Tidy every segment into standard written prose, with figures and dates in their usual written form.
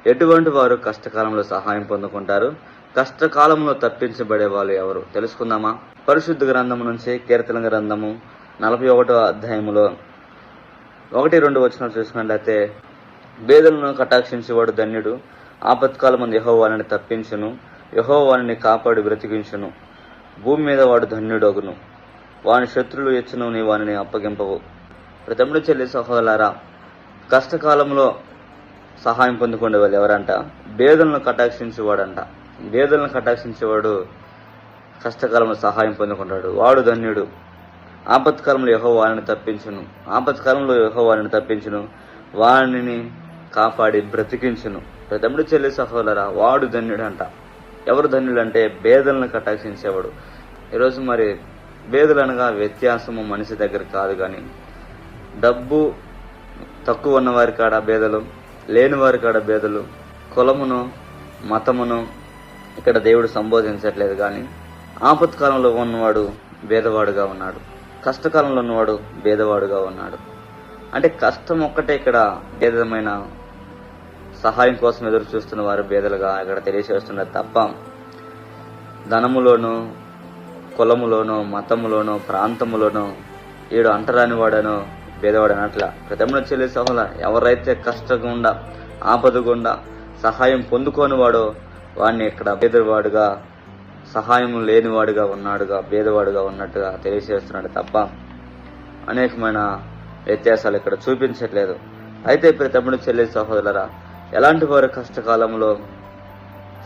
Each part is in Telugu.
ఎటువంటి వారు కష్టకాలంలో సహాయం పొందుకుంటారు? కష్టకాలంలో తప్పించబడే వాళ్ళు ఎవరు? తెలుసుకుందామా? పరిశుద్ధ గ్రంథము నుంచి కీర్తన గ్రంథము 41వ అధ్యాయములో 1-2 వచనాలు చూసుకున్నట్లయితే, బేదలను కటాక్షించేవాడు ధన్యుడు, ఆపత్కాలమందు యెహోవా వానిని తప్పించును, యెహోవా వానిని కాపాడి బ్రతికించును. భూమి మీద వాడు ధన్యుడగును, వాని శత్రులు ఎచ్చును, నీ వానిని అప్పగింపవు. తమ్ముడు చెల్లి సహోదరులారా, కష్టకాలంలో సహాయం పొందుకునే వాళ్ళు ఎవరంట? బేదలను కటాక్షించేవాడంట. బేదలను కటాక్షించేవాడు కష్టకాలంలో సహాయం పొందుకుంటాడు, వాడు ధన్యుడు. ఆపత్కాలంలో యెహోవా వానిని తప్పించును, ఆపత్కాలంలో యెహోవా వానిని తప్పించును, వానిని కాపాడి బ్రతికించును. తమ్ముడు చెల్లి సహోదరులారా, వాడు ధన్యుడు అంట. ఎవరు ధన్యుడు అంటే బేదలను కటాక్షించేవాడు. ఈరోజు మరి బేదలు అనగా వ్యత్యాసము మనిషి దగ్గర కాదు, కానీ డబ్బు తక్కువ ఉన్నవారి కాడ బేదలు, లేని వారి కాడ బేదలు, కులమును మతమును ఇక్కడ దేవుడు సంబోధించట్లేదు. కానీ ఆపత్కాలంలో ఉన్నవాడు భేదవాడుగా ఉన్నాడు, కష్టకాలంలో ఉన్నవాడు భేదవాడుగా ఉన్నాడు. అంటే కష్టం ఒక్కటే ఇక్కడ భేదమైన సహాయం కోసం ఎదురు చూస్తున్న వారు భేదలుగా ఇక్కడ తెలియజేస్తున్నారు తప్ప, ధనములోనో కులములోనో మతములోనో ప్రాంతములోనో ఈడు అంటరాని వాడనో భేదవాడు అనట్ల. ప్రతిమను చెల్లి సహోదరుల, ఎవరైతే కష్టగుండా ఆపదగుండా సహాయం పొందుకోని వాడో వాడిని ఇక్కడ భేదవాడుగా, సహాయం లేనివాడుగా ఉన్నాడుగా, భేదవాడుగా ఉన్నట్టుగా తెలియజేస్తున్నాడు తప్ప అనేకమైన వ్యత్యాసాలు ఇక్కడ చూపించట్లేదు. అయితే ప్రతిమను చెల్లి సహోదరులరా, ఎలాంటి వారు కష్టకాలంలో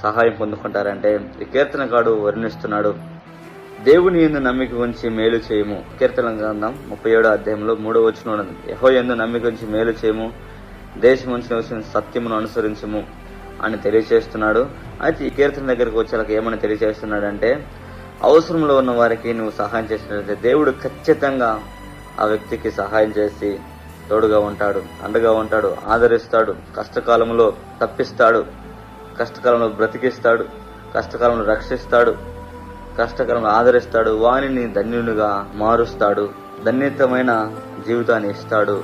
సహాయం పొందుకుంటారంటే, ఈ కీర్తనకాడు వర్ణిస్తున్నాడు, దేవుని యందు నమ్మిక ఉంచి మేలు చేయము. కీర్తన గ్రంథం 37వ అధ్యాయంలో 3వ వచనం ఉన్నది. యెహోవా యందు నమ్మిక ఉంచి మేలు చేయము, దేశముంచి నివసించిన సత్యమును అనుసరించము అని తెలియజేస్తున్నాడు. అయితే ఈ కీర్తన దగ్గరికి వచ్చేలాగా ఏమని తెలియజేస్తున్నాడంటే, అవసరంలో ఉన్న వారికి నువ్వు సహాయం చేసినట్లయితే దేవుడు ఖచ్చితంగా ఆ వ్యక్తికి సహాయం చేసి తోడుగా ఉంటాడు, అండగా ఉంటాడు, ఆదరిస్తాడు, కష్టకాలంలో తప్పిస్తాడు, కష్టకాలంలో బ్రతికిస్తాడు, కష్టకాలంలో రక్షిస్తాడు, కష్టకాలంలో ఆదరిస్తాడు, వానిని ధన్యునిగా మారుస్తాడు, ధన్యతమైన జీవితాన్ని ఇస్తాడు.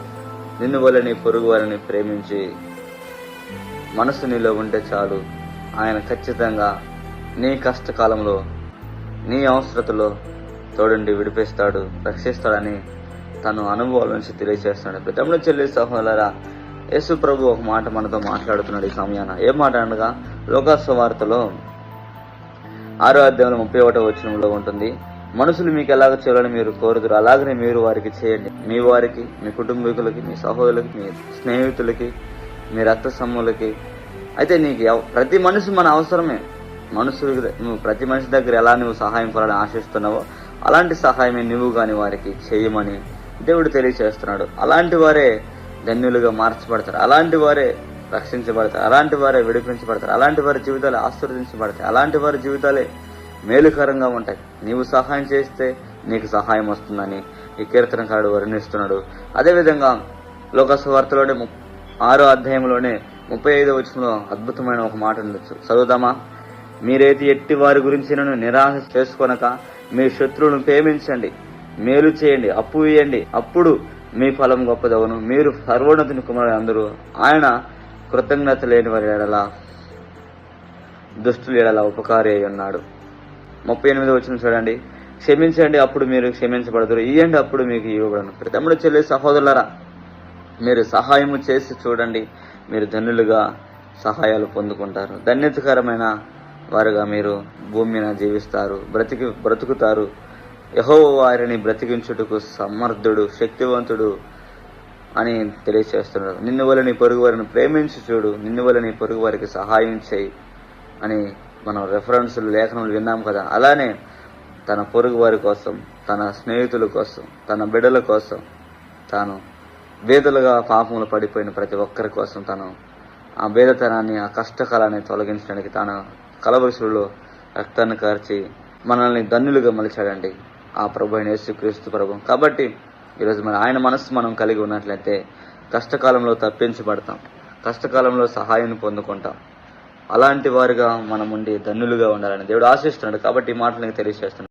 నిన్ను వల్ల నీ పొరుగు వారిని ప్రేమించి మనసు నీలో ఉంటే చాలు, ఆయన ఖచ్చితంగా నీ కష్టకాలంలో నీ అవసరతలో తోడుండి విడిపిస్తాడు, రక్షిస్తాడని తను అనుభవాల నుంచి తెలియజేస్తున్నాడు. ప్రతిమను చెల్లి సహోదరులారా, యేసు ప్రభు ఒక మాట మనతో మాట్లాడుతున్నాడు ఈ సమయాన. ఏం మాట అనగా, లోకాసు వార్తలో 6వ అధ్యాయంలో 31వ వచనంలో ఉంటుంది, మనుషులు మీకు ఎలాగ చేయాలని మీరు కోరుదురు, అలాగనే మీరు వారికి చేయండి. మీ వారికి, మీ కుటుంబీకులకి, మీ సహోదరులకి, మీ స్నేహితులకి, మీ రక్త సమ్ములకి. అయితే నీకు ప్రతి మనిషి మన అవసరమే. నువ్వు ప్రతి మనిషి దగ్గర ఎలా నువ్వు సహాయం పొందాలని ఆశిస్తున్నావో అలాంటి సహాయమే నువ్వు కాని వారికి చేయమని దేవుడు తెలియజేస్తున్నాడు. అలాంటి వారే ధన్యులుగా మార్చబడతారు, అలాంటి వారే రక్షించబడతారు, అలాంటి వారే విడిపించబడతారు, అలాంటి వారి జీవితాలు ఆశీర్వదించబడతాయి, అలాంటి వారి జీవితాలే మేలుకరంగా ఉంటాయి. నీవు సహాయం చేస్తే నీకు సహాయం వస్తుందని ఈ కీర్తనకారుడు వర్ణిస్తున్నాడు. అదేవిధంగా లోకాసు వార్తలోనే 6వ అధ్యాయంలోనే 35వ వచనంలో అద్భుతమైన ఒక మాట ఉండొచ్చు, చదువుదామా? మీరైతే ఎట్టి వారి గురించి నిరాశ చేసుకొనక మీ శత్రువులను ప్రేమించండి, మేలు చేయండి, అప్పు ఇయ్యండి, అప్పుడు మీ ఫలం గొప్పదవును. మీరు సర్వోన్నతుని కుమారుడు అందరూ. ఆయన కృతజ్ఞత లేని వారి ఎడల, దుష్టుల ఎడల ఉపకారి అయి ఉన్నాడు. 38వ వచనం చూడండి, క్షమించండి అప్పుడు మీరు క్షమించబడదురు, ఇయ్యండి అప్పుడు మీకు ఇవ్వబడను. తమ్ముడు చెల్లి సహోదరులారా, మీరు సహాయము చేసి చూడండి, మీరు ధన్యులుగా సహాయాలు పొందుకుంటారు, ధన్యతకరమైన వారుగా మీరు భూమి మీద జీవిస్తారు, బ్రతుకుతారు. యెహోవా వారిని బ్రతికించుటకు సమర్థుడు, శక్తివంతుడు అని తెలియజేస్తున్నాడు. నిన్ను వల్ల నీ పొరుగు వారిని ప్రేమించి చూడు, నిన్ను వల్ల నీ పొరుగు వారికి సహాయం చేయి అని మనం రెఫరెన్సులు, లేఖనములు విన్నాం కదా. అలానే తన పొరుగు వారి కోసం, తన స్నేహితుల కోసం, తన బిడ్డల కోసం, తాను బేదలుగా పాపములు పడిపోయిన ప్రతి ఒక్కరి కోసం తను ఆ బేదతనాన్ని, ఆ కష్టకాలాన్ని తొలగించడానికి తాను కలవరుసులో రక్తాన్ని కార్చి మనల్ని ధన్యులుగా మలిచాడండి ఆ ప్రభు అయిన యేసుక్రీస్తు ప్రభు. కాబట్టి ఈరోజు ఆయన మనస్సు మనం కలిగి ఉన్నట్లయితే కష్టకాలంలో తప్పించబడతాం, కష్టకాలంలో సహాయాన్ని పొందుకుంటాం. అలాంటి వారుగా మనం ఉండి ధన్యులుగా ఉండాలని దేవుడు ఆశిస్తున్నాడు. కాబట్టి ఈ మాటలు తెలియజేస్తున్నాడు.